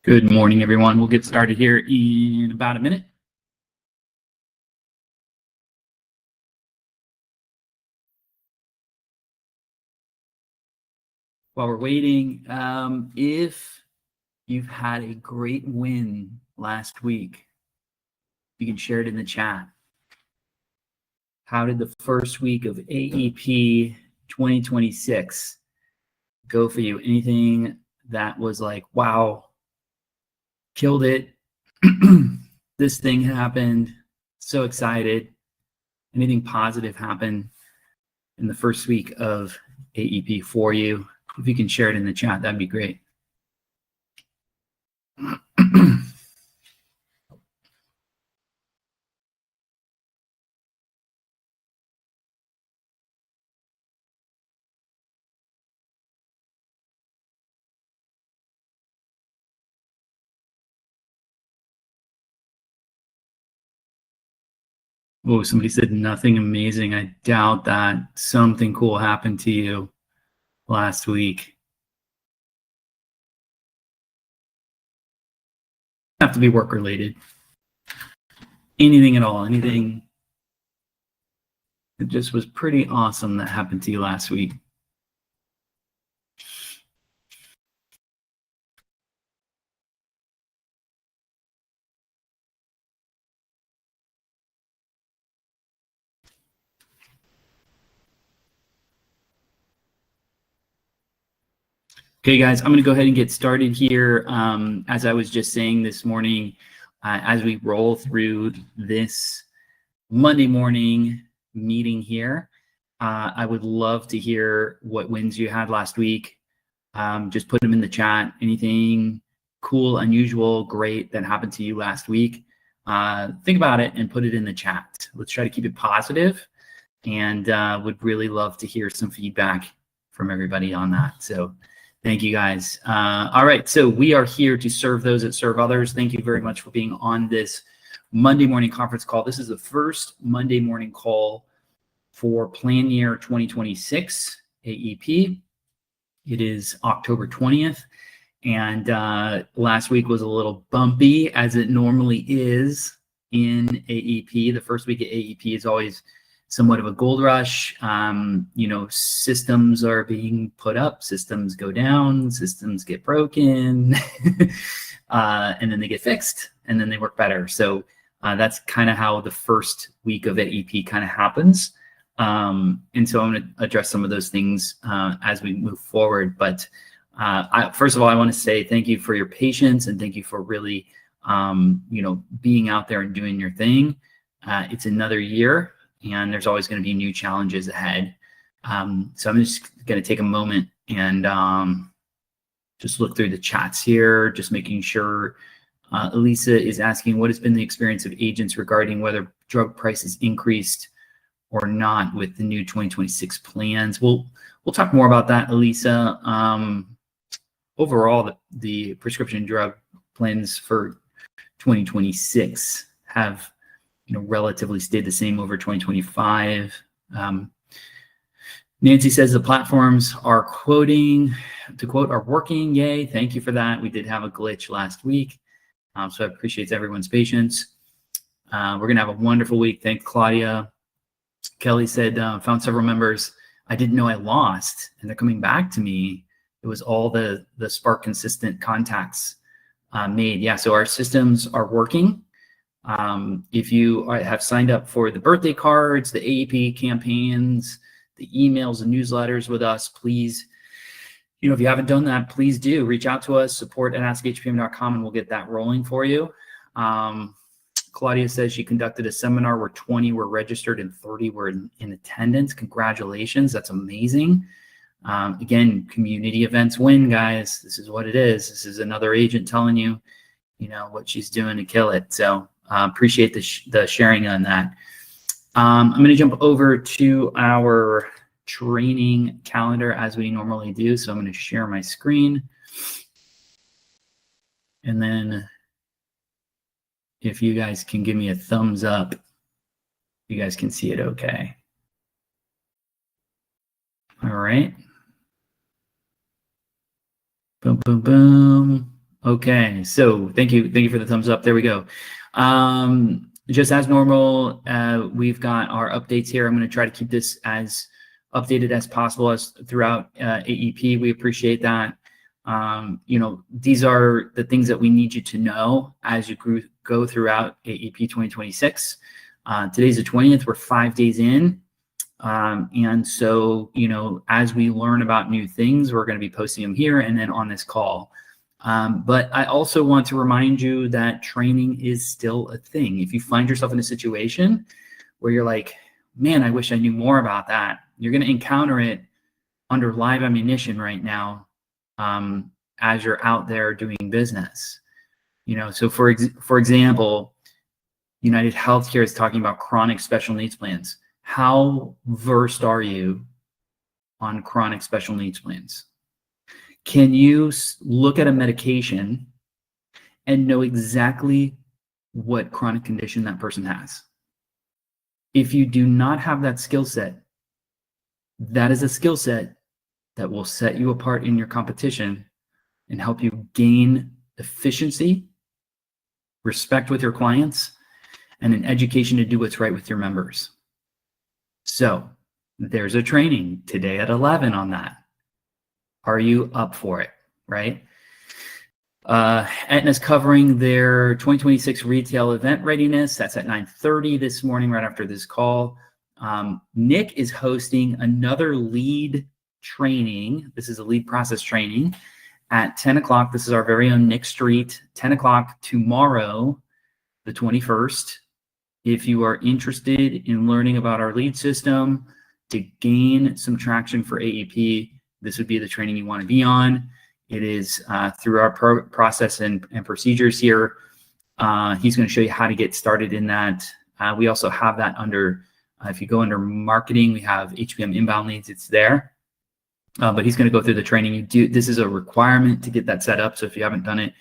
Good morning, everyone. We'll get started here in about a minute. While we're waiting, if you've had a great win last week, you can share it in the chat. How did the first week of AEP 2026 go for you? Anything that was like, wow, killed it. This thing happened. So excited. Anything positive happened in the first week of AEP for you? If you can share it in the chat, that'd be great. Oh, somebody said nothing amazing. I doubt that. Something cool happened to you last week. Have to be work related. Anything at all. Anything that just was pretty awesome that happened to you last week. Okay, guys, I'm going to go ahead and get started here. As I was just saying this morning, as we roll through this Monday morning meeting here, I would love to hear what wins you had last week. Just put them in the chat. Anything cool, unusual, great that happened to you last week. Think about it and put it in the chat. Let's try to keep it positive, and would really love to hear some feedback from everybody on that. So thank you, guys. All right, so we are here to serve those that serve others. Thank you very much for being on this Monday morning conference call. This is the first Monday morning call for plan year 2026 AEP. It is October 20th, and last week was a little bumpy, as it normally is in AEP. The first week of AEP is always somewhat of a gold rush. You know, systems are being put up, systems go down, systems get broken, and then they get fixed, and then they work better. So that's kind of how the first week of AEP kind of happens. And so I'm going to address some of those things as we move forward. But first of all, I want to say thank you for your patience, and thank you for really, you know, being out there and doing your thing. It's another year, and there's always going to be new challenges ahead. So I'm just going to take a moment and just look through the chats here, just making sure. Elisa is asking, what has been the experience of agents regarding whether drug prices increased or not with the new 2026 plans? We'll talk more about that, Elisa. Overall, the prescription drug plans for 2026 have, you know, relatively stayed the same over 2025. Nancy says the platforms are quoting, to quote, are working. Yay, thank you for that. We did have a glitch last week, so I appreciate everyone's patience. We're going to have a wonderful week. Thank Claudia. Kelly said, found several members I didn't know I lost, and they're coming back to me. It was all the Spark consistent contacts made. Yeah, so our systems are working. If you have signed up for the birthday cards, the AEP campaigns, the emails and newsletters with us, please, you know, if you haven't done that, please do reach out to us, support@askhpm.com, and we'll get that rolling for you. Claudia says she conducted a seminar where 20 were registered and 30 were in attendance. Congratulations, that's amazing. Again, community events win, guys. This is what it is. This is another agent telling you, you know, what she's doing to kill it. So appreciate the sharing on that. I'm going to jump over to our training calendar as we normally do. So I'm going to share my screen. And then if you guys can give me a thumbs up, you guys can see it okay. All right. Boom, boom, boom. Okay, so thank you for the thumbs up. There we go. Just as normal, we've got our updates here. I'm going to try to keep this as updated as possible as throughout AEP. We appreciate that. These are the things that we need you to know as you go throughout AEP 2026. Today's the 20th. We're 5 days in. And so, as we learn about new things, we're going to be posting them here and then on this call. But I also want to remind you that training is still a thing. If you find yourself in a situation where you're like, man, I wish I knew more about that, you're going to encounter it under live ammunition right now as you're out there doing business. So for example, United Healthcare is talking about chronic special needs plans. How versed are you on chronic special needs plans? Can you look at a medication and know exactly what chronic condition that person has? If you do not have that skill set, that is a skill set that will set you apart in your competition and help you gain efficiency, respect with your clients, and an education to do what's right with your members. So there's a training today at 11 on that. Are you up for it, right? Aetna's covering their 2026 retail event readiness. That's at 9:30 this morning, right after this call. Nick is hosting another lead training. This is a lead process training at 10 o'clock. This is our very own Nick Street, 10 o'clock tomorrow, the 21st. If you are interested in learning about our lead system to gain some traction for AEP, this would be the training you want to be on. It is through our process and procedures here. He's going to show you how to get started in that. We also have that under, if you go under marketing, we have HPM inbound leads. It's there. But he's going to go through the training. This is a requirement to get that set up. So if you haven't done it,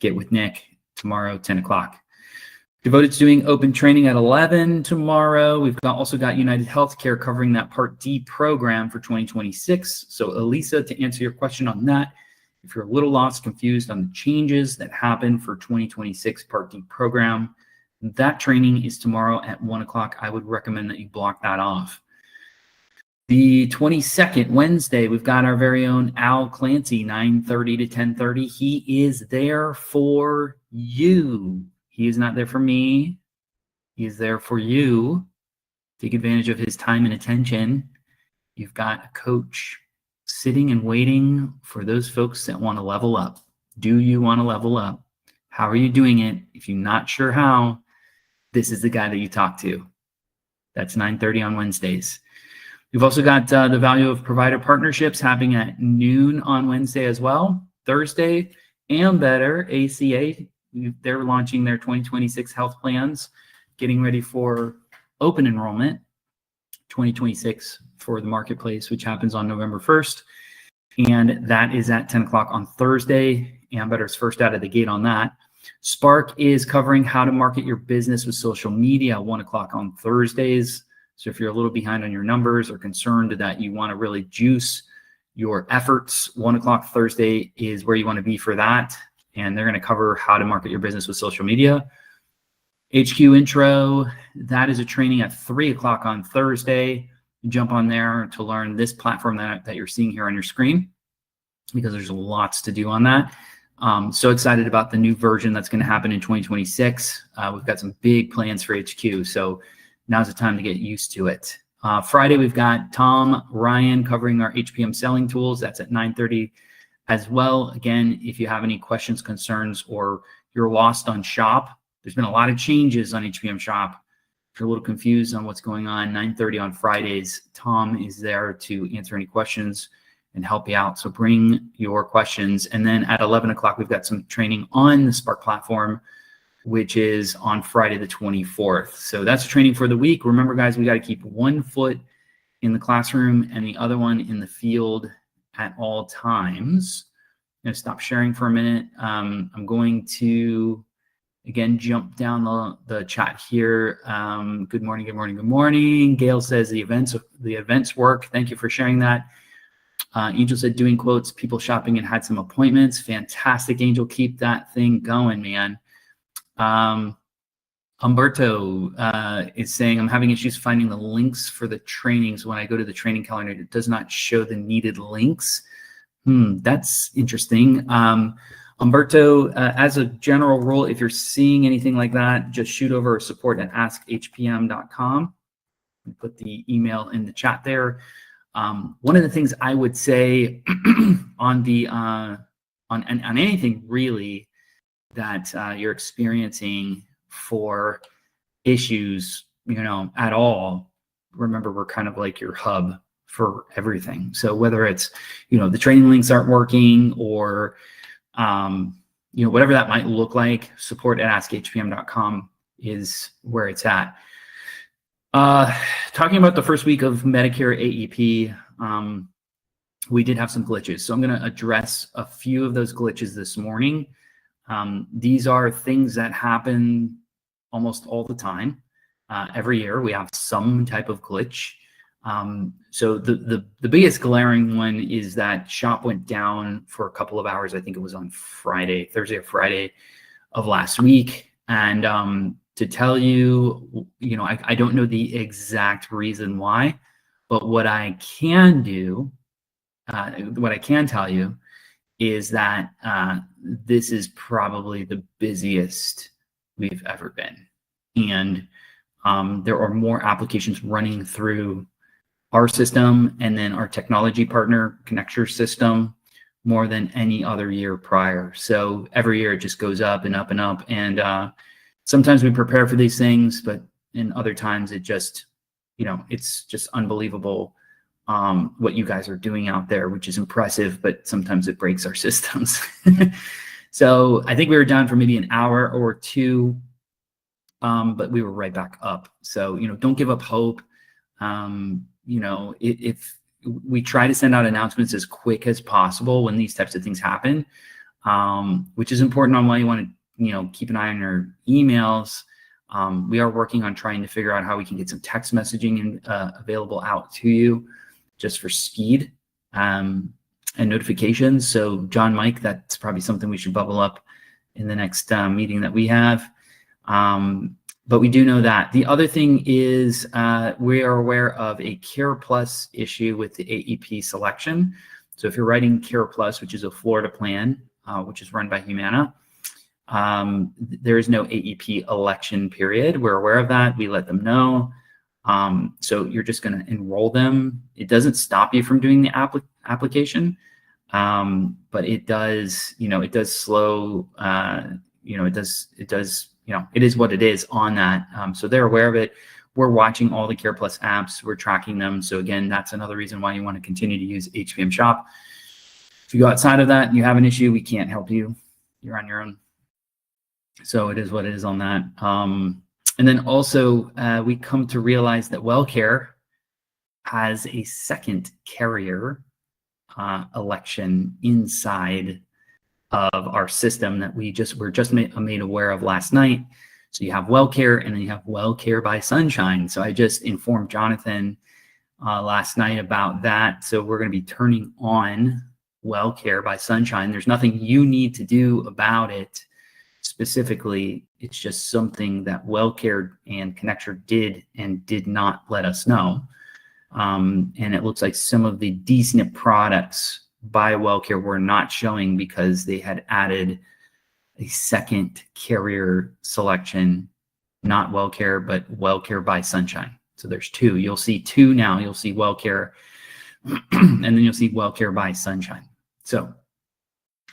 get with Nick tomorrow, 10 o'clock. Devoted's doing open training at 11 tomorrow. We've also got United Healthcare covering that Part D program for 2026. So Elisa, to answer your question on that, if you're a little lost, confused on the changes that happen for 2026 Part D program, that training is tomorrow at 1 o'clock. I would recommend that you block that off. The 22nd, Wednesday, we've got our very own Al Clancy, 9:30 to 10:30. He is there for you. He is not there for me. He is there for you. Take advantage of his time and attention. You've got a coach sitting and waiting for those folks that want to level up. Do you want to level up? How are you doing it? If you're not sure how, this is the guy that you talk to. That's 9:30 on Wednesdays. We've also got the value of provider partnerships happening at noon on Wednesday as well. Thursday, Ambetter, ACA, they're launching their 2026 health plans, getting ready for open enrollment 2026 for the marketplace, which happens on November 1st. And that is at 10 o'clock on Thursday. Ambetter's first out of the gate on that. Spark is covering how to market your business with social media at 1 o'clock on Thursdays. So if you're a little behind on your numbers or concerned that you want to really juice your efforts, 1 o'clock Thursday is where you want to be for that. And they're going to cover how to market your business with social media. HQ Intro, that is a training at 3 o'clock on Thursday. You jump on there to learn this platform that you're seeing here on your screen, because there's lots to do on that. So excited about the new version that's going to happen in 2026. We've got some big plans for HQ, so now's the time to get used to it. Friday, we've got Tom Ryan covering our HPM selling tools. That's at 9:30 as well. Again, if you have any questions, concerns, or you're lost on Shop, there's been a lot of changes on HPM Shop. If you're a little confused on what's going on, 9:30 on Fridays, Tom is there to answer any questions and help you out. So bring your questions. And then at 11 o'clock, we've got some training on the Spark platform, which is on Friday the 24th. So that's training for the week. Remember, guys, we got to keep one foot in the classroom and the other one in the field at all times. I'm going to stop sharing for a minute. I'm going to, again, jump down the chat here. Good morning, good morning, good morning. Gail says the events work. Thank you for sharing that. Angel said, doing quotes, people shopping and had some appointments. Fantastic, Angel. Keep that thing going, man. Umberto is saying, I'm having issues finding the links for the trainings. When I go to the training calendar, it does not show the needed links. That's interesting. Umberto, as a general rule, if you're seeing anything like that, just shoot over support@askhpm.com. Put the email in the chat there. One of the things I would say on the on anything really that you're experiencing for issues, at all, remember we're kind of like your hub for everything. So whether it's, the training links aren't working or, whatever that might look like, support@askhpm.com is where it's at. Talking about the first week of Medicare AEP, we did have some glitches. So I'm going to address a few of those glitches this morning. These are things that happen almost all the time. Every year we have some type of glitch. So the biggest glaring one is that shop went down for a couple of hours. I think it was on Thursday or Friday of last week. And to tell you, I don't know the exact reason why, but what I can tell you is that this is probably the busiest we've ever been. And there are more applications running through our system and then our technology partner Connecture system more than any other year prior. So every year it just goes up and up and up. And sometimes we prepare for these things, but in other times it just, it's just unbelievable what you guys are doing out there, which is impressive, but sometimes it breaks our systems. So I think we were down for maybe an hour or two, but we were right back up. So, don't give up hope. If we try to send out announcements as quick as possible when these types of things happen, which is important on why you want to, keep an eye on your emails. We are working on trying to figure out how we can get some text messaging available out to you just for speed and notifications. So John, Mike, that's probably something we should bubble up in the next meeting that we have. But we do know that. The other thing is we are aware of a Care Plus issue with the AEP selection. So if you're writing Care Plus, which is a Florida plan, which is run by Humana, there is no AEP election period. We're aware of that. We let them know. So you're just going to enroll them. It doesn't stop you from doing the application, but it does, it does slow, it is what it is on that. So they're aware of it. We're watching all the Care Plus apps. We're tracking them. So again, that's another reason why you want to continue to use HPM Shop. If you go outside of that and you have an issue, we can't help you. You're on your own. So it is what it is on that. And then also we come to realize that WellCare has a second carrier election inside of our system that were just made aware of last night. So you have WellCare and then you have WellCare by Sunshine. So I just informed Jonathan last night about that. So we're going to be turning on WellCare by Sunshine. There's nothing you need to do about it specifically. It's just something that WellCare and Connecture did and did not let us know. And it looks like some of the DSNP products by WellCare were not showing because they had added a second carrier selection, not WellCare, but WellCare by Sunshine. So there's two. You'll see two now. You'll see WellCare, and then you'll see WellCare by Sunshine. So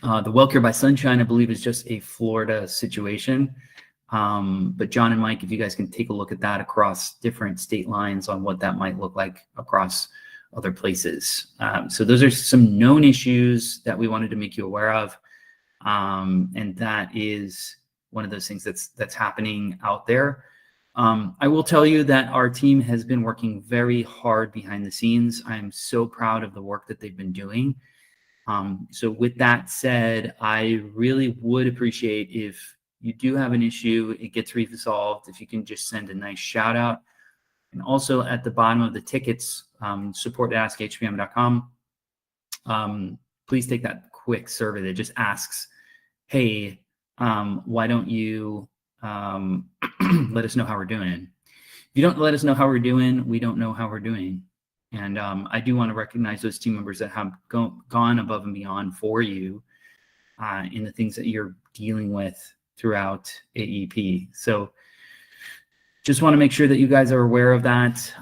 the WellCare by Sunshine, I believe, is just a Florida situation. But John and Mike, if you guys can take a look at that across different state lines on what that might look like across other places. So those are some known issues that we wanted to make you aware of. And that is one of those things that's happening out there. I will tell you that our team has been working very hard behind the scenes. I'm so proud of the work that they've been doing. So with that said, I really would appreciate if you do have an issue, it gets resolved, if you can just send a nice shout out. And also at the bottom of the tickets, support@askhpm.com, please take that quick survey that just asks, hey, why don't you let us know how we're doing? If you don't let us know how we're doing, we don't know how we're doing. And I do want to recognize those team members that have gone above and beyond for you in the things that you're dealing with throughout AEP. So just want to make sure that you guys are aware of that.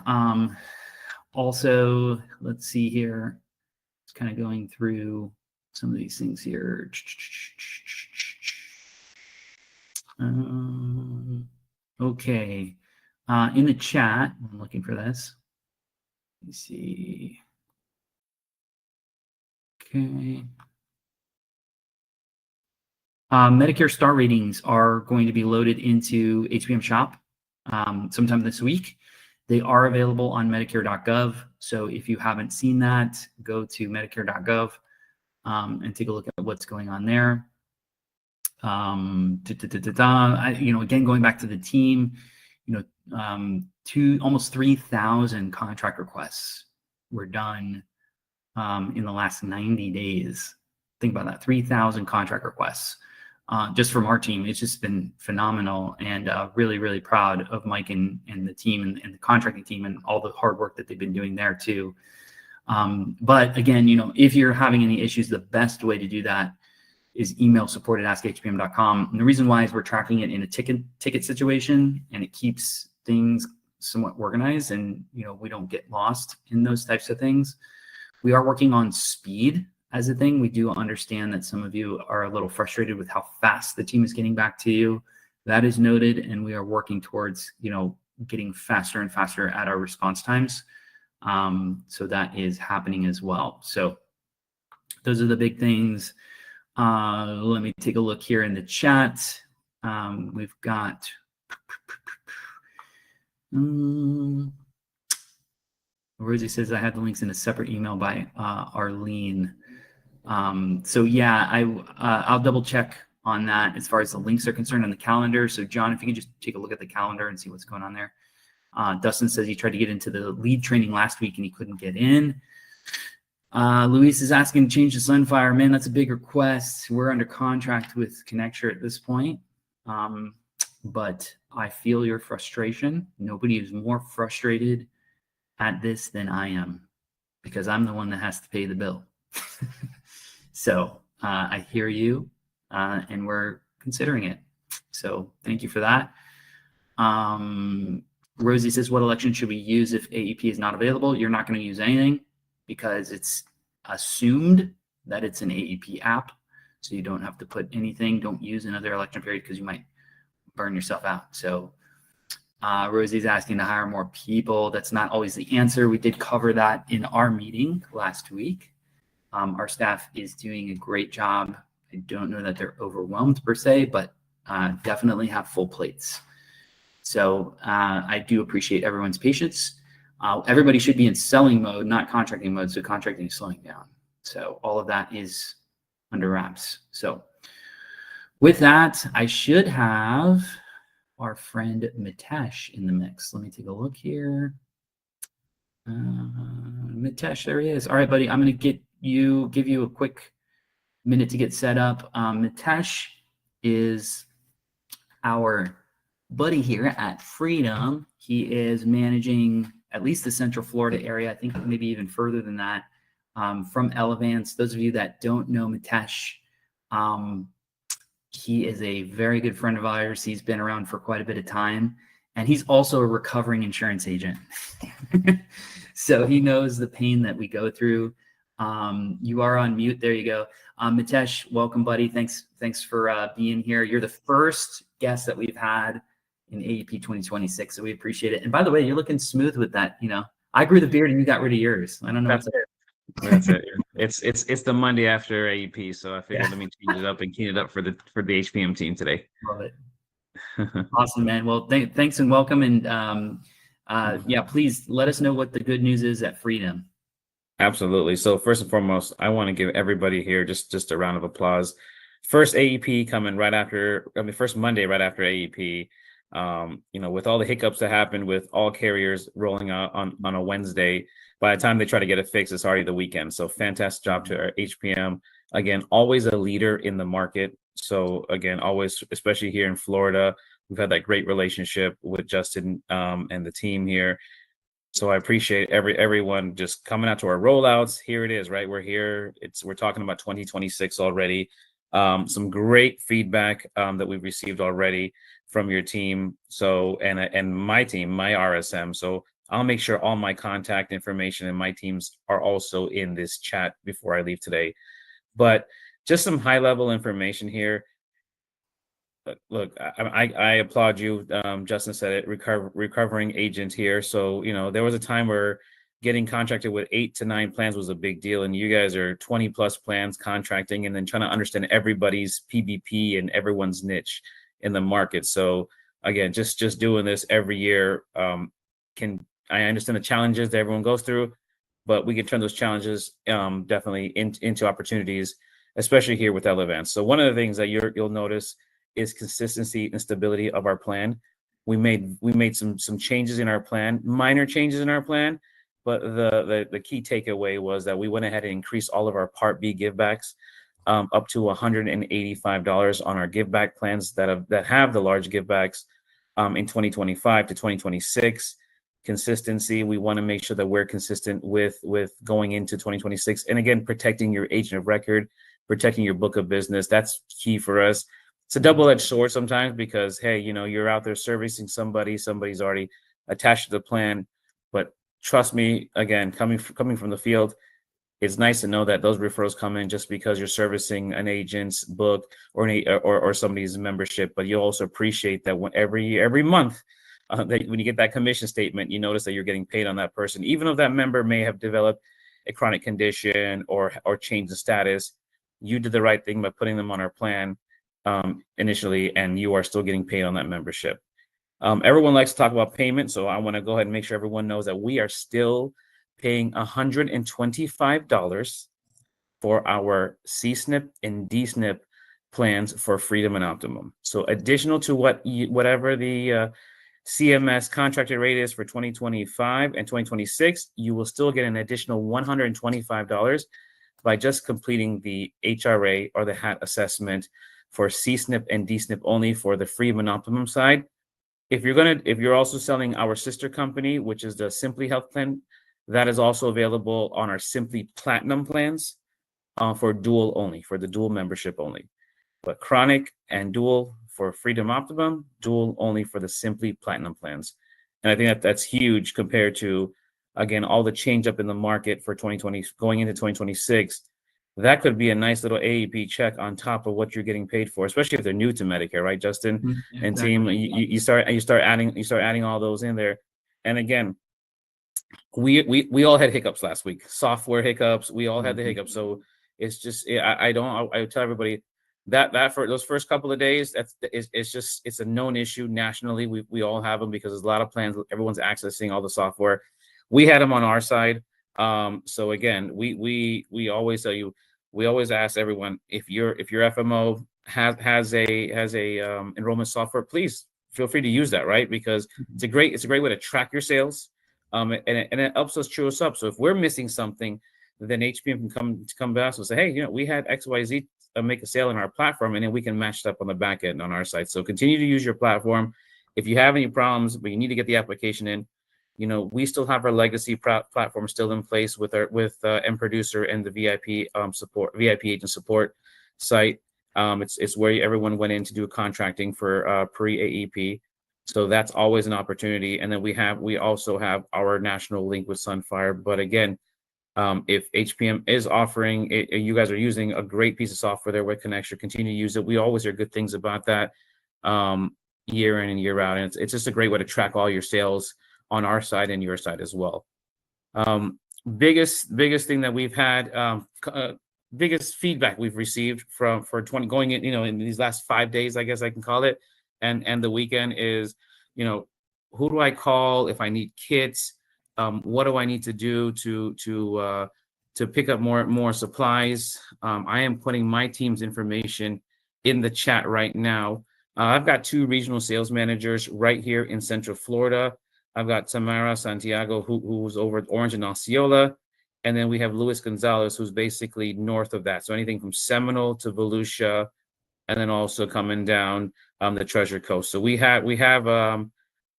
Also, let's see here. It's kind of going through some of these things here. Okay. In the chat, I'm looking for this. Let me see. Okay. Medicare star ratings are going to be loaded into HPM Shop sometime this week. They are available on Medicare.gov. So if you haven't seen that, go to Medicare.gov and take a look at what's going on there. Again, going back to the team, almost 3,000 contract requests were done in the last 90 days. Think about that, 3,000 contract requests just from our team. It's just been phenomenal, and really, really proud of Mike and the team and the contracting team and all the hard work that they've been doing there too. But again, if you're having any issues, the best way to do that is email support@askhpm.com. And the reason why is we're tracking it in a ticket situation, and it keeps things somewhat organized, and we don't get lost in those types of things. We are working on speed as a thing. We do understand that some of you are a little frustrated with how fast the team is getting back to you. That is noted, and we are working towards getting faster and faster at our response times. So that is happening as well. So those are the big things. Let me take a look here in the chat. We've got Rosie says, I had the links in a separate email by Arlene. So yeah, I'll double check on that as far as the links are concerned on the calendar. So John, if you can just take a look at the calendar and see what's going on there. Dustin says he tried to get into the lead training last week and he couldn't get in. Luis is asking to change the Sunfire. Man, that's a big request. We're under contract with Connecture at this point. But I feel your frustration. Nobody is more frustrated at this than I am, because I'm the one that has to pay the bill. So I hear you, and we're considering it. So thank you for that. Rosie says, what election should we use if AEP is not available? You're not going to use anything, because it's assumed that it's an AEP app. So you don't have to put anything. Don't use another election period, because you might burn yourself out. So Rosie's asking to hire more people. That's not always the answer. We did cover that in our meeting last week. Our staff is doing a great job. I don't know that they're overwhelmed per se, but definitely have full plates. So I do appreciate everyone's patience. Everybody should be in selling mode, not contracting mode. So contracting is slowing down. So all of that is under wraps. So with that, I should have our friend Mitesh in the mix. Let me take a look here. Mitesh, there he is. All right, buddy. I'm going to give you a quick minute to get set up. Mitesh is our buddy here at Freedom. He is managing at least the Central Florida area. I think maybe even further than that, from Elevance. Those of you that don't know Mitesh, he is a very good friend of ours. He's been around for quite a bit of time, and he's also a recovering insurance agent. So he knows the pain that we go through. You are on mute. There you go. Mitesh, welcome, buddy. Thanks for being here. You're the first guest that we've had in AEP 2026, so we appreciate it. And by the way, you're looking smooth with that. I grew the beard and you got rid of yours. I don't know. That's it. It's the Monday after AEP, so I figured let me change it up and clean it up for the HPM team today. Love it. Awesome, man. Well, thanks and welcome. And yeah, please let us know what the good news is at Freedom. Absolutely. So first and foremost, I want to give everybody here just a round of applause. First AEP coming right after, first Monday right after AEP. With all the hiccups that happened with all carriers rolling out on a Wednesday, by the time they try to get it fixed, it's already the weekend. So fantastic job to our HPM. Again, always a leader in the market. So again, always, especially here in Florida, we've had that great relationship with Justin and the team here. So I appreciate everyone just coming out to our rollouts. Here it is, right? We're here. We're talking about 2026 already. Some great feedback that we've received already from your team. So and my team, my RSM. So I'll make sure all my contact information and my teams are also in this chat before I leave today. But just some high level information here. Look, I applaud you. Justin said it, recovering agent here. So, there was a time where getting contracted with 8 to 9 plans was a big deal. And you guys are 20 plus plans contracting and then trying to understand everybody's PBP and everyone's niche in the market. So again, just doing this every year, I understand the challenges that everyone goes through, but we can turn those challenges definitely into opportunities, especially here with Elevance. So one of the things that you'll notice is consistency and stability of our plan. We made some changes in our plan, minor changes in our plan, but the key takeaway was that we went ahead and increased all of our Part B givebacks up to $185 on our giveback plans that have the large givebacks in 2025 to 2026. Consistency. We want to make sure that we're consistent with going into 2026, and again, protecting your agent of record, protecting your book of business. That's key for us. It's a double-edged sword sometimes because, hey, you're out there servicing somebody's already attached to the plan. But trust me, again, coming from the field, it's nice to know that those referrals come in just because you're servicing an agent's book or somebody's membership. But you also appreciate that every month that when you get that commission statement, you notice that you're getting paid on that person, even if that member may have developed a chronic condition or changed the status. You did the right thing by putting them on our plan initially, and you are still getting paid on that membership. Everyone likes to talk about payment, so I want to go ahead and make sure everyone knows that we are still paying $125 for our CSNP and DSNP plans for Freedom and Optimum. So additional to whatever the CMS contracted rate is for 2025 and 2026, you will still get an additional $125 by just completing the HRA or the HAT assessment for CSNP and DSNP only for the Freedom and Optimum side. If you're also selling our sister company, which is the Simply Health plan, that is also available on our Simply Platinum plans for the dual membership only. But chronic and dual for Freedom Optimum, dual only for the Simply Platinum plans. And I think that's huge compared to, again, all the change up in the market for 2020 going into 2026. That could be a nice little AEP check on top of what you're getting paid for, especially if they're new to Medicare, right, Justin and team? You start adding all those in there, and again, we all had hiccups last week, software hiccups. We all had the hiccups, so it's just I tell everybody that for those first couple of days, it's a known issue nationally. We all have them because there's a lot of plans. Everyone's accessing all the software. We had them on our side. So again, we always tell you, we always ask everyone, if your FMO has a enrollment software, please feel free to use that, right? Because it's a great way to track your sales. And it helps us chew us up. So if we're missing something, then HPM can come back and say, hey, we had XYZ make a sale in our platform, and then we can match it up on the back end on our side. So continue to use your platform. If you have any problems, but you need to get the application in, we still have our legacy platform still in place with M Producer and the VIP agent support site. It's where everyone went in to do contracting for pre-AEP. So that's always an opportunity. And then we also have our national link with Sunfire. But again, if HPM is offering it, you guys are using a great piece of software there with Connextra, continue to use it. We always hear good things about that year in and year out. And it's just a great way to track all your sales on our side and your side as well. Biggest thing that we've had, biggest feedback we've received for going in, in these last 5 days, I guess I can call it, and the weekend is, who do I call if I need kits? What do I need to do to pick up more supplies? I am putting my team's information in the chat right now. I've got 2 regional sales managers right here in Central Florida. I've got Tamara Santiago, who's over at Orange and Osceola. And then we have Luis Gonzalez, who's basically north of that. So anything from Seminole to Volusia, and then also coming down the Treasure Coast. So we have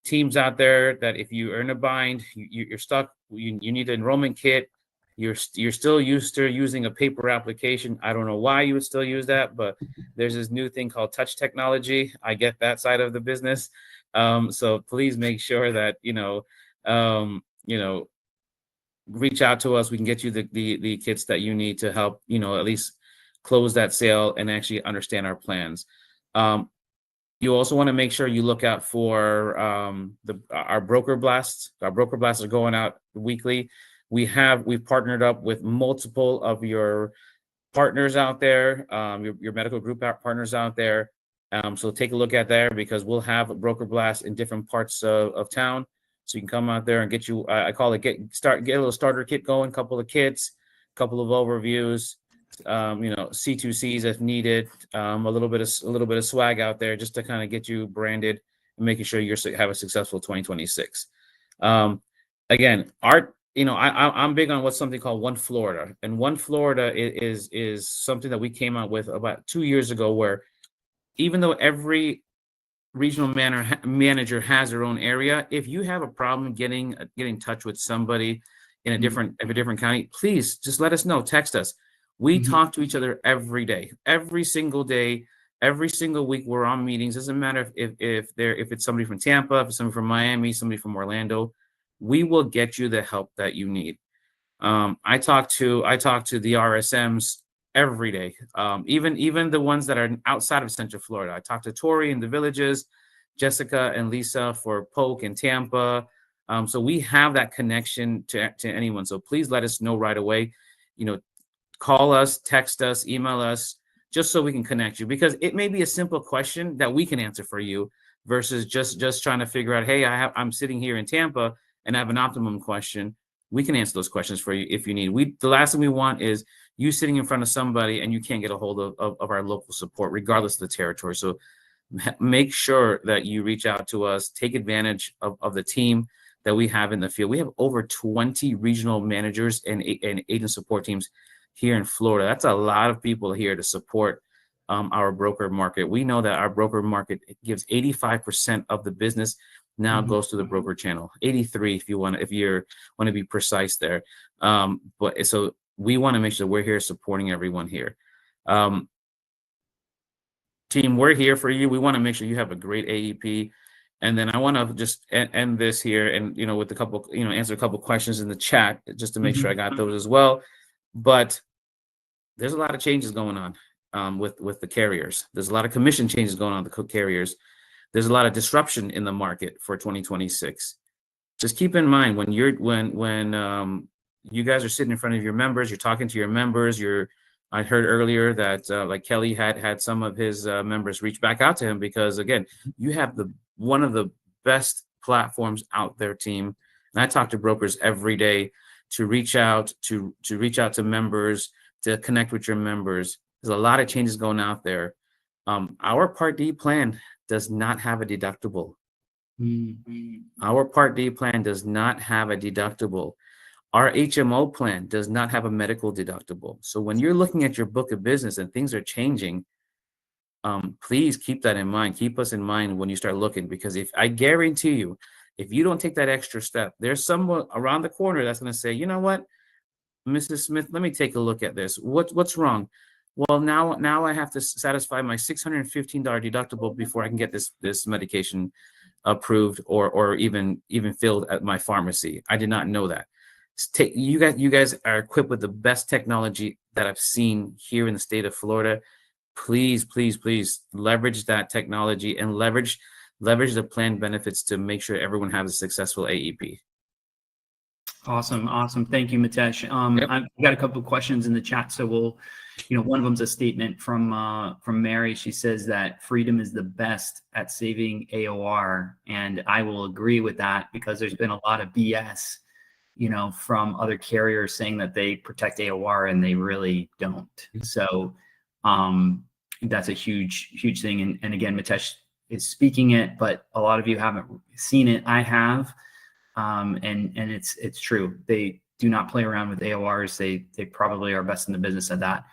teams out there that if you are in a bind, you're stuck, you need an enrollment kit, you're still used to using a paper application. I don't know why you would still use that, but there's this new thing called touch technology. I get that side of the business. So please make sure that, reach out to us. We can get you the kits that you need to help, at least close that sale and actually understand our plans. You also want to make sure you look out for our broker blasts. Our broker blasts are going out weekly. We've partnered up with multiple of your partners out there, your medical group partners out there. So take a look at there, because we'll have a broker blast in different parts of town. So you can come out there and get you, I call it get a little starter kit going, couple of kits, couple of overviews, C2Cs if needed, a little bit of swag out there just to kind of get you branded and making sure you have a successful 2026. Again, I'm big on what's something called One Florida, and One Florida is something that we came out with about 2 years ago, where even though every regional manager has their own area, if you have a problem getting in touch with somebody in a different county, please just let us know. Text us. We talk to each other every day, every single day, every single week. We're on meetings. Doesn't matter if it's somebody from Tampa, if it's somebody from Miami, somebody from Orlando. We will get you the help that you need. I talk to the RSMs every day, even the ones that are outside of Central Florida. I talk to Tori in the Villages, Jessica and Lisa for Polk and Tampa. So we have that connection to anyone. So please let us know right away. Call us, text us, email us, just so we can connect you, because it may be a simple question that we can answer for you versus just trying to figure out, hey, I'm sitting here in Tampa and I have an optimum question. We can answer those questions for you if you need. The last thing we want is you sitting in front of somebody and you can't get a hold of our local support, regardless of the territory. So make sure that you reach out to us, take advantage of the team that we have in the field. We have over 20 regional managers and agent support teams here in Florida. That's a lot of people here to support our broker market. We know that our broker market gives 85% of the business now goes to the broker channel. 83 if you want to be precise there. But so we want to make sure we're here supporting everyone here. Team, we're here for you. We want to make sure you have a great AEP. And then I want to just end this here and, with a couple, answer a couple questions in the chat just to make sure I got those as well. But there's a lot of changes going on with the carriers. There's a lot of commission changes going on with the carriers. There's a lot of disruption in the market for 2026. Just keep in mind when you guys are sitting in front of your members, you're talking to your members. I heard earlier that like Kelly had some of his members reach back out to him because, again, you have one of the best platforms out there, team. And I talk to brokers every day to reach out to members, to connect with your members. There's a lot of changes going out there. Our Part D plan does not have a deductible. Our Part D plan does not have a deductible. Our HMO plan does not have a medical deductible. So when you're looking at your book of business and things are changing, please keep that in mind. Keep us in mind when you start looking, because if I guarantee you, if you don't take that extra step, there's someone around the corner that's going to say, you know what, Mrs. Smith, let me take a look at this. What's wrong? Well, now I have to satisfy my $615 deductible before I can get this medication approved or even filled at my pharmacy. I did not know that. You guys are equipped with the best technology that I've seen here in the state of Florida. Please, please, please leverage that technology and leverage the plan benefits to make sure everyone has a successful AEP. Awesome. Thank you, Mitesh. Yep. I've got a couple of questions in the chat, so we'll, one of them's a statement from Mary. She says that Freedom is the best at saving AOR, and I will agree with that because there's been a lot of BS, from other carriers saying that they protect AOR and they really don't. So that's a huge thing. And again, Mitesh, is speaking it, but a lot of you haven't seen it. I have, and it's true. They do not play around with AORs. They probably are best in the business at that.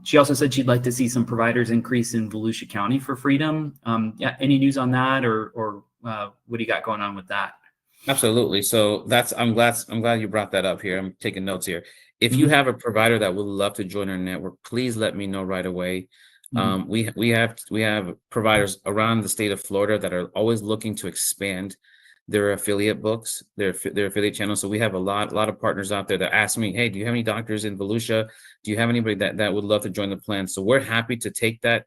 She also said she'd like to see some providers increase in Volusia County for Freedom. Yeah, any news on that, or what do you got going on with that? Absolutely. So I'm glad you brought that up here. I'm taking notes here. If you have a provider that would love to join our network, please let me know right away. We have providers around the state of Florida that are always looking to expand their affiliate books, their affiliate channels. So we have a lot of partners out there that ask me, hey, do you have any doctors in Volusia? Do you have anybody that would love to join the plan? So we're happy to take that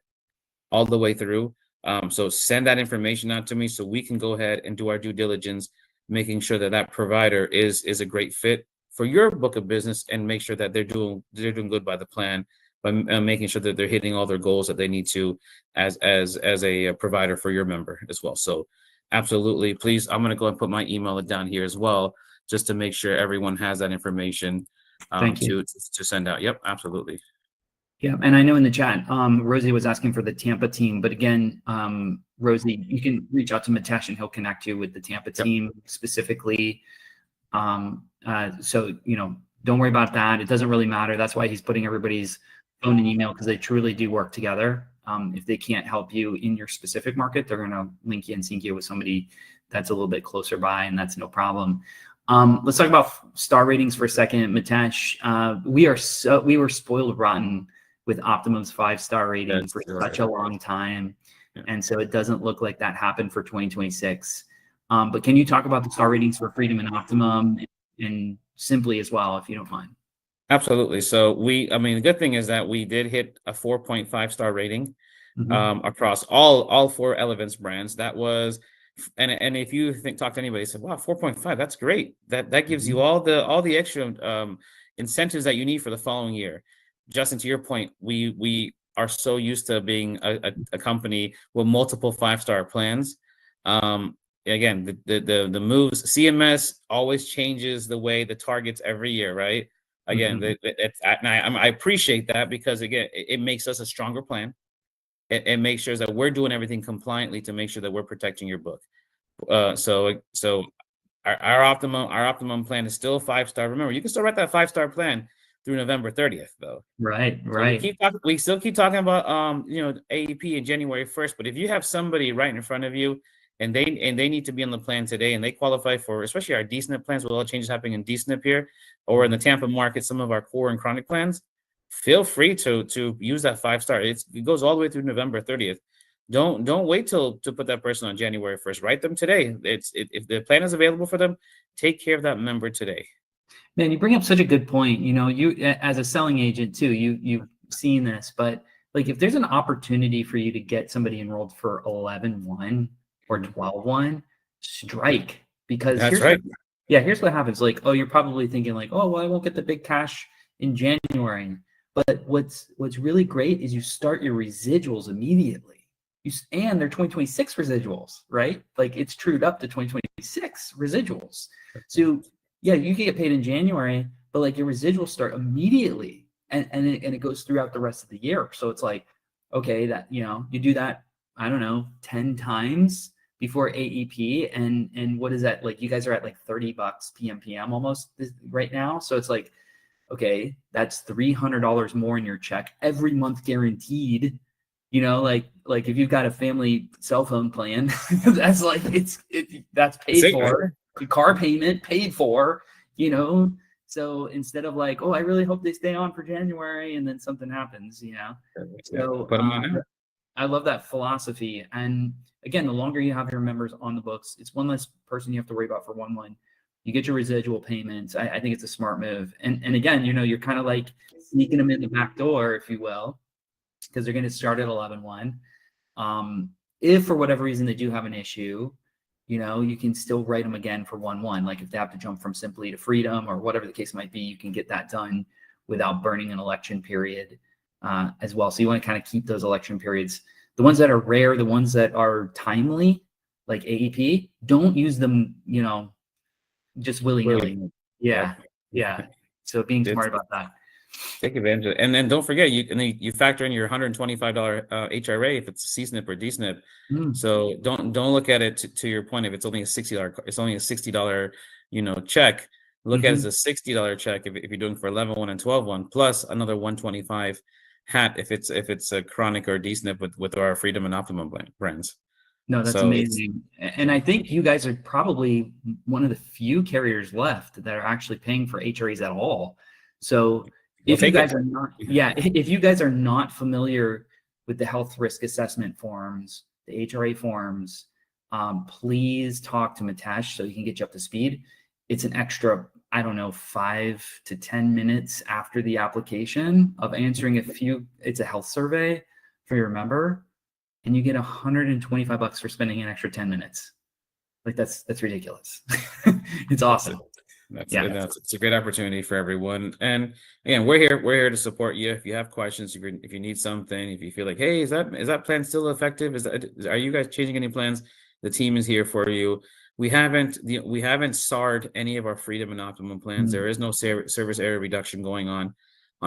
all the way through. So send that information out to me so we can go ahead and do our due diligence, making sure that that provider is a great fit for your book of business, and make sure that they're doing good by the plan, by making sure that they're hitting all their goals that they need to as a provider for your member as well. So absolutely, please, I'm going to go and put my email down here as well, just to make sure everyone has that information Thank you. to send out. Yep, absolutely. Yeah, and I know in the chat, Rosie was asking for the Tampa team, but again, Rosie, you can reach out to Mitesh and he'll connect you with the Tampa team specifically. So, don't worry about that. It doesn't really matter. That's why he's putting everybody's phone and email, because they truly do work together. If they can't help you in your specific market, they're going to link you and sync you with somebody that's a little bit closer by, and that's no problem. Let's talk about star ratings for a second, Mitesh. We were spoiled rotten with Optimum's 5-star rating for such a long time. Yeah. And so it doesn't look like that happened for 2026. But can you talk about the star ratings for Freedom and Optimum and Simply as well, if you don't mind? Absolutely. So the good thing is that we did hit a 4.5-star rating across all 4 Elevance brands. That was, and if you talk to anybody, say, wow, 4.5, that's great. That gives you all the extra incentives that you need for the following year. Justin, to your point, we are so used to being a company with multiple 5-star plans. Again, the moves, CMS always changes the way the targets every year, right? Again, I appreciate that, because again, it makes us a stronger plan. It makes sure that we're doing everything compliantly to make sure that we're protecting your book. So our optimum plan is still 5-star. Remember, you can still write that 5-star plan through November 30th, though. Right. So we still keep talking about AEP in January 1st. But if you have somebody right in front of you, and they need to be on the plan today, and they qualify for, especially our DSNP plans with all the changes happening in DSNP here, or in the Tampa market, some of our core and chronic plans, feel free to use that 5-star. It goes all the way through November 30th. Don't wait to put that person on January 1st. Write them today. If the plan is available for them, take care of that member today. Man, you bring up such a good point. You as a selling agent too, you've seen this, but like if there's an opportunity for you to get somebody enrolled for 11-1 or 12-1, strike. Because here's what happens. Like, oh, you're probably thinking like, oh, well, I won't get the big cash in January. But what's really great is you start your residuals immediately. And they're 2026 residuals, right? Like it's trued up to 2026 residuals. So yeah, you can get paid in January, but like your residuals start immediately, and it goes throughout the rest of the year. So it's like, okay, that you do that, I don't know, 10 times before AEP, and what is that? Like you guys are at like $30 PMPM almost right now. So it's like, okay, that's $300 more in your check every month, guaranteed. Like if you've got a family cell phone plan, that's like that's paid for. The car payment paid for, So instead of like, oh, I really hope they stay on for January, and then something happens, So I love that philosophy. And again, the longer you have your members on the books, it's one less person you have to worry about for 1-1. You get your residual payments. I think it's a smart move. And again, you're kind of like sneaking them in the back door, if you will, because they're going to start at 11-1. If for whatever reason they do have an issue, you can still write them again for 1-1. Like if they have to jump from Simply to Freedom or whatever the case might be, you can get that done without burning an election period as well. So you want to kind of keep those election periods, the ones that are rare, the ones that are timely, like AEP, don't use them, just willy-nilly. Yeah. So being smart about that. Take advantage of it. And then don't forget, you factor in your $125 HRA if it's a C-SNP or D-SNP. Mm. So don't look at it to your point, if it's only a $60, check. Look at it as a $60 check if you're doing for 11-1 and 12-1, plus another 125 hat if it's a chronic or D-SNP with our Freedom and Optimum brands. No, that's So amazing. And I think you guys are probably one of the few carriers left that are actually paying for HRAs at all. So we'll if you take guys it. are not, yeah, if you guys are not familiar with the health risk assessment forms, the HRA forms, please talk to Mitesh so he can get you up to speed. It's an extra, I don't know, 5 to 10 minutes after the application of answering it's a health survey for your member, and you get $125 for spending an extra 10 minutes. Like that's ridiculous. It's awesome. It's a great opportunity for everyone. And again, we're here to support you. If you have questions, if you need something, if you feel like, hey, is that plan still effective? Are you guys changing any plans? The team is here for you. We haven't SAR'd any of our Freedom and Optimum plans. There is no service area reduction going on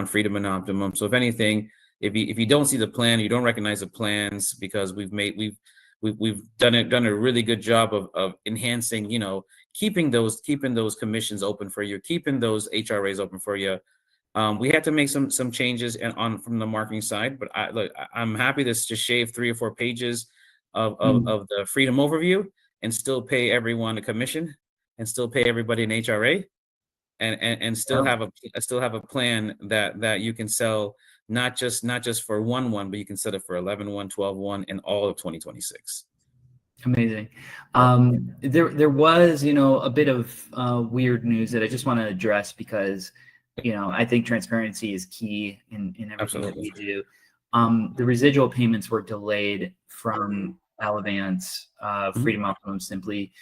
Freedom and Optimum. So if anything, if you don't see the plan, you don't recognize the plans, because we've done a really good job of enhancing, keeping those commissions open for you, keeping those HRAs open for you. We had to make some changes from the marketing side, but I'm happy to just shave 3 or 4 pages of the Freedom overview and still pay everyone a commission and still pay everybody an HRA and still have a plan that you can sell, not just for 1-1, but you can set it for 11-1, 12-1, and all of 2026. Amazing. There was, a bit of weird news that I just want to address, because, I think transparency is key in everything Absolutely. that we do. The residual payments were delayed from Elevance, Freedom Optimum Simply.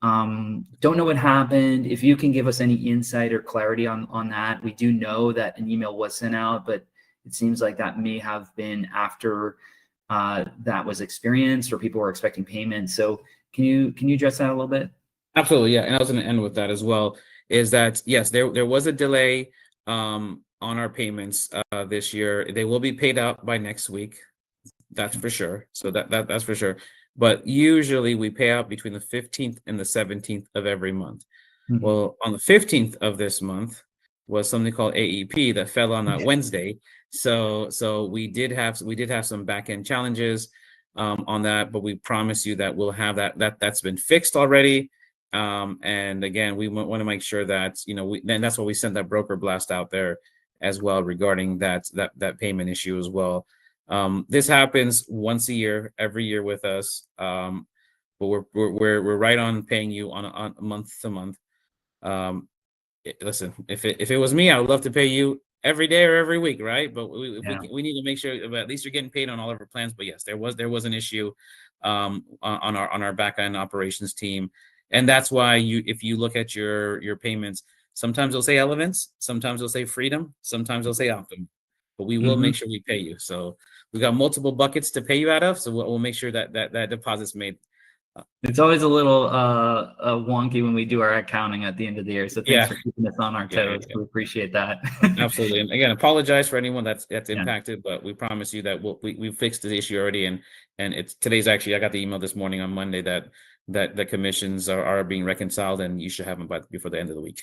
Don't know what happened. If you can give us any insight or clarity on that. We do know that an email was sent out, but it seems like that may have been after that was experienced, or people were expecting payment. So can you address that a little bit? Absolutely, yeah. And I was going to end with that as well, is that yes, there was a delay on our payments this year. They will be paid out by next week. That's for sure. So that's for sure. But usually we pay out between the 15th and the 17th of every month. Well, on the 15th of this month was something called AEP that fell on that Wednesday. So we did have some back end challenges on that, but we promise you that we'll have that's been fixed already. And again, we want to make sure that and that's why we sent that broker blast out there as well regarding that payment issue as well. This happens once a year, every year with us, but we're right on paying you on a month to month. Listen, if it was me, I would love to pay you every day or every week, right? But we need to make sure at least you're getting paid on all of our plans. But yes, there was an issue on our back end operations team, and that's why if you look at your payments, sometimes they'll say Elevance, sometimes they'll say Freedom, sometimes they'll say Optum, but we will make sure we pay you. So we got multiple buckets to pay you out of, so we'll make sure that deposit's made. It's always a little wonky when we do our accounting at the end of the year. So thanks for keeping us on our toes. We appreciate that. Absolutely. And again, apologize for anyone that's impacted, but we promise you that we fixed the issue already. And today's actually, I got the email this morning on Monday that the commissions are being reconciled, and you should have them before the end of the week.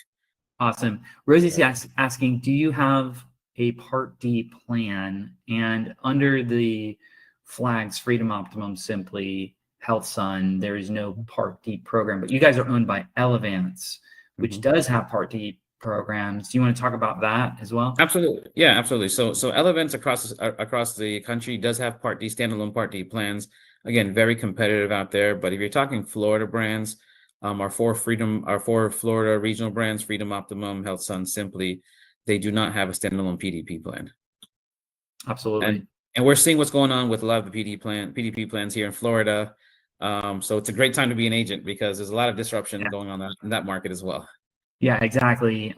Awesome. Rosie's asking, do you have a Part D plan? And under the flags, Freedom Optimum Simply, Health Sun, there is no Part D program, but you guys are owned by Elevance, which does have Part D programs. Do you want to talk about that as well? Absolutely. Yeah, absolutely. So Elevance across the country does have Part D, standalone Part D plans. Again, very competitive out there. But if you're talking Florida brands, our four Florida regional brands, Freedom Optimum, Health Sun, Simply, they do not have a standalone PDP plan. Absolutely. And we're seeing what's going on with a lot of the PDP plans here in Florida. So it's a great time to be an agent, because there's a lot of disruption going on in that market as well. Yeah, exactly.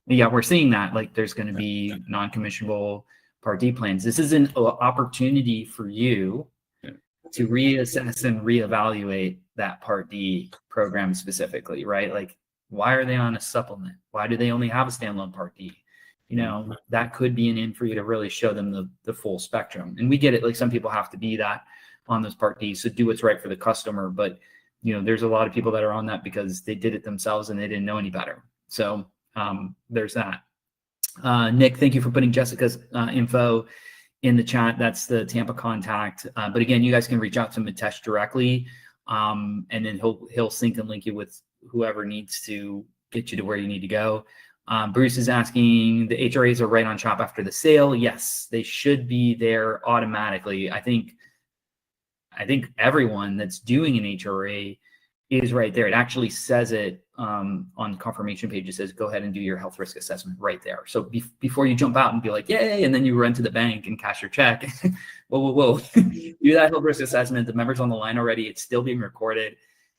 We're seeing that, like, there's going to be non-commissionable Part D plans. This is an opportunity for you to reassess and reevaluate that Part D program specifically, right? Like, why are they on a supplement? Why do they only have a standalone Part D? you know, that could be an in for you to really show them the full spectrum. And we get it. Like some people have to be that on those Part D. So do what's right for the customer. But, you know, there's a lot of people that are on that because they did it themselves and they didn't know any better. So there's that. Nick, thank you for putting Jessica's info in the chat. That's the Tampa contact. But again, you guys can reach out to Mitesh directly, and then he'll sync and link you with whoever needs to get you to where you need to go. Bruce is asking, the HRAs are right on shop after the sale. Yes, they should be there automatically. I think everyone that's doing an HRA is right there. It actually says it on the confirmation page. It says, go ahead and do your health risk assessment right there. So before you jump out and be like, yay, and then you run to the bank and cash your check, whoa. Do that health risk assessment. The member's on the line already. It's still being recorded.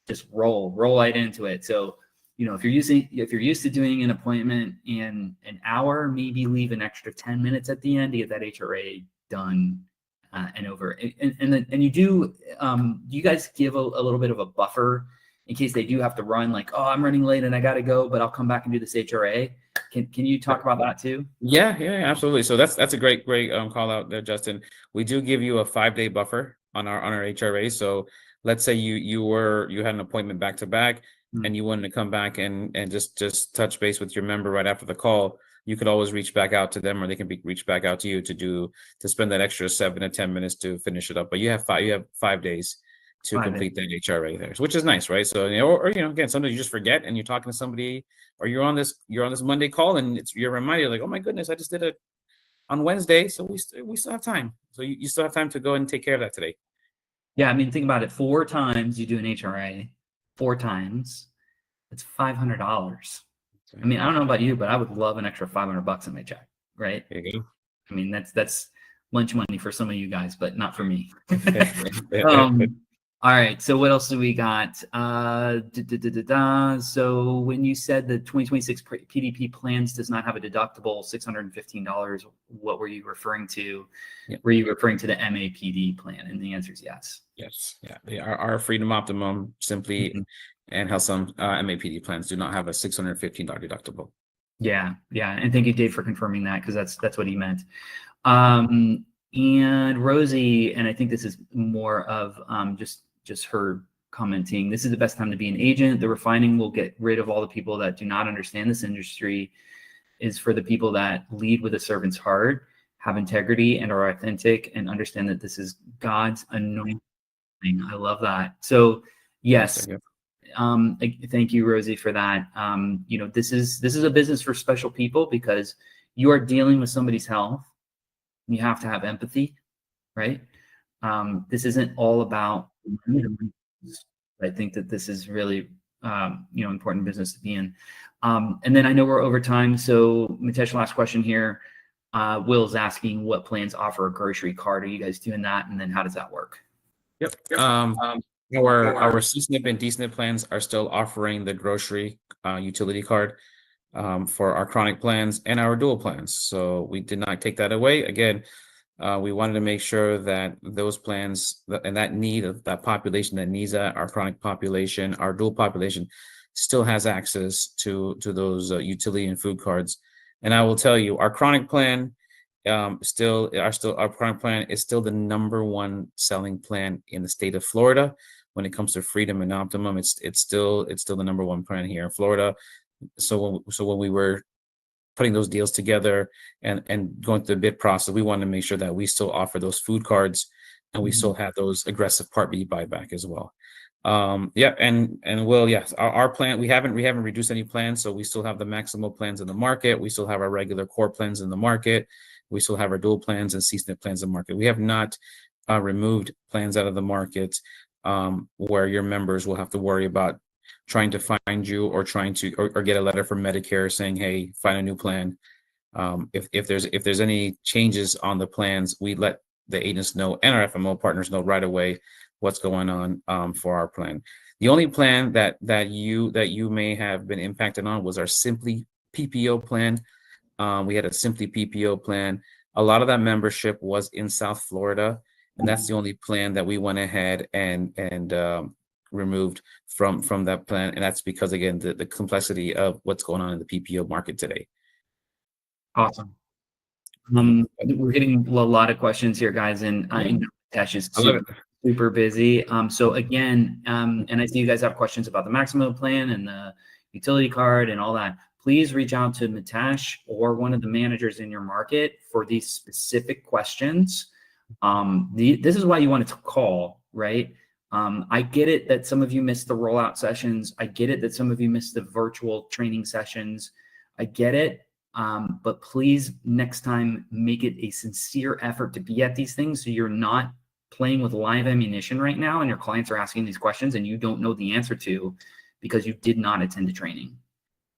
Just roll right into it. So, you know, if you're used to doing an appointment in an hour, maybe leave an extra 10 minutes at the end to get that HRA done and over. And you do you guys give a little bit of a buffer in case they do have to run, like, oh, I'm running late and I got to go, but I'll come back and do this HRA. Can you talk about that too? Yeah, absolutely. So that's a great call out there, Justin. We do give you a 5-day buffer on our HRA. So let's say you had an appointment back to back and you wanted to come back and just touch base with your member right after the call. You could always reach back out to them, or they can reach back out to you to spend that extra 7 to 10 minutes to finish it up. But you have 5 days to complete that HRA there, which is nice, right? So, you know, or you know, again, sometimes you just forget and you're talking to somebody, or you're on this Monday call and you're reminded, like, oh my goodness, I just did it on Wednesday, so we still have time. So you still have time to go and take care of that today. Yeah, I mean, think about it. 4 times you do an HRA, 4 times, it's $500. I mean, I don't know about you, but I would love an extra $500 in my check, right? There you go. I mean, that's lunch money for some of you guys, but not for me. All right. So what else do we got? So when you said the 2026 PDP plans does not have a deductible, $615, what were you referring to? Yeah. Were you referring to the MAPD plan? And the answer is yes. Yes. Yeah. They are our Freedom Optimum simply, and how some MAPD plans do not have a $615 deductible. Yeah. And thank you, Dave, for confirming that, because that's what he meant. And Rosie, and I think this is more of just her commenting, this is the best time to be an agent. The refining will get rid of all the people that do not understand this industry, is for the people that lead with a servant's heart, have integrity, and are authentic, and understand that this is God's anointing. I love that. So yes, thank you, Rosie, for that. You know, this is a business for special people, because you are dealing with somebody's health. You have to have empathy, right? This isn't all about. I think that this is really, important business to be in. And then I know we're over time, so Mitesh, last question here. Will's asking, what plans offer a grocery card? Are you guys doing that? And then how does that work? Yep. Our CSNP and DSNP plans are still offering the grocery utility card for our chronic plans and our dual plans. So we did not take that away. Again, we wanted to make sure that those plans and that need of that population that needs that, our chronic population, our dual population, still has access to those utility and food cards. And I will tell you, our chronic plan our chronic plan is still the #1 selling plan in the state of Florida when it comes to Freedom and Optimum. It's still the #1 plan here in Florida. So when we were putting those deals together and going through the bid process, we wanted to make sure that we still offer those food cards and we still have those aggressive Part B buyback as well. And Will, yes, our plan, we haven't reduced any plans, so we still have the maximal plans in the market. We still have our regular core plans in the market. We still have our dual plans and CSNP plans in the market. We have not removed plans out of the market where your members will have to worry about trying to find you or trying to or get a letter from Medicare saying, hey, find a new plan. If there's any changes on the plans, we let the agents know and our FMO partners know right away what's going on for our plan. The only plan that you may have been impacted on was our Simply PPO plan. We had a Simply PPO plan. A lot of that membership was in South Florida, and that's the only plan that we went ahead and removed from that plan. And that's because, again, the complexity of what's going on in the PPO market today. Awesome. We're getting a lot of questions here, guys, and I know Tash is I love it. super busy. So again, and I see you guys have questions about the maximum plan and the utility card and all that. Please reach out to Mitesh or one of the managers in your market for these specific questions. This is why you wanted to call, right? I get it that some of you missed the rollout sessions. I get it that some of you missed the virtual training sessions. I get it. But please next time make it a sincere effort to be at these things so you're not playing with live ammunition right now and your clients are asking these questions and you don't know the answer to because you did not attend the training.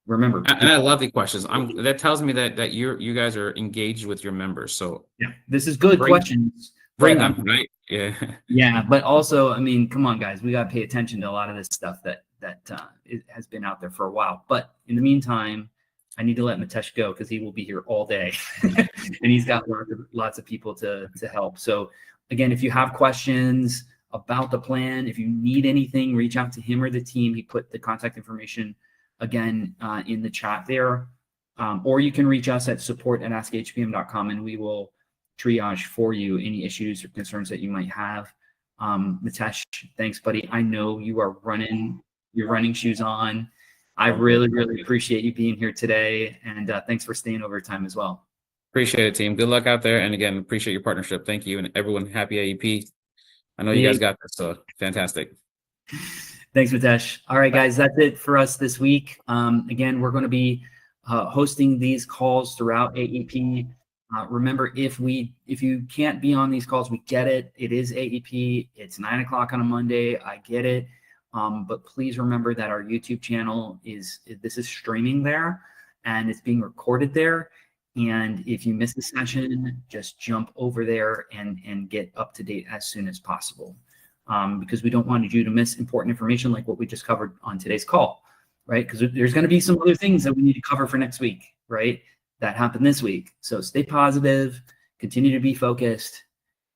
Remember, And I love the questions. That tells me that you guys are engaged with your members. So yeah, this is good questions. Bring them, right? Yeah. Yeah, but also, I mean, come on, guys, we got to pay attention to a lot of this stuff that it has been out there for a while. But in the meantime, I need to let Mitesh go because he will be here all day, and he's got lots of people to help. So again, if you have questions about the plan, if you need anything, reach out to him or the team. He put the contact information again in the chat there, or you can reach us at support@askhpm.com, and we will triage for you any issues or concerns that you might have. Mitesh, thanks, buddy. I know you are running your running shoes on. I really, really appreciate you being here today, and thanks for staying over time as well. Appreciate it, team. Good luck out there, and again, appreciate your partnership. Thank you, and everyone. Happy AEP. I know you guys got this, so fantastic. Thanks, Mitesh. All right, guys, that's it for us this week. Again, we're going to be hosting these calls throughout AEP. Remember, if you can't be on these calls, we get it. It is AEP. It's 9 o'clock on a Monday. I get it. But please remember that our YouTube channel is streaming there and it's being recorded there. And if you miss the session, just jump over there and get up to date as soon as possible. Because we don't want you to miss important information like what we just covered on today's call, right? Because there's going to be some other things that we need to cover for next week, right? That happened this week. So stay positive, continue to be focused,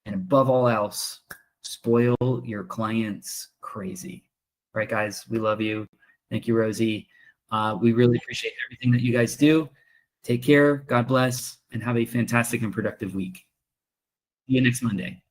and above all else, spoil your clients crazy. All right, guys, we love you. Thank you, Rosie. We really appreciate everything that you guys do. Take care, God bless, and have a fantastic and productive week. See you next Monday.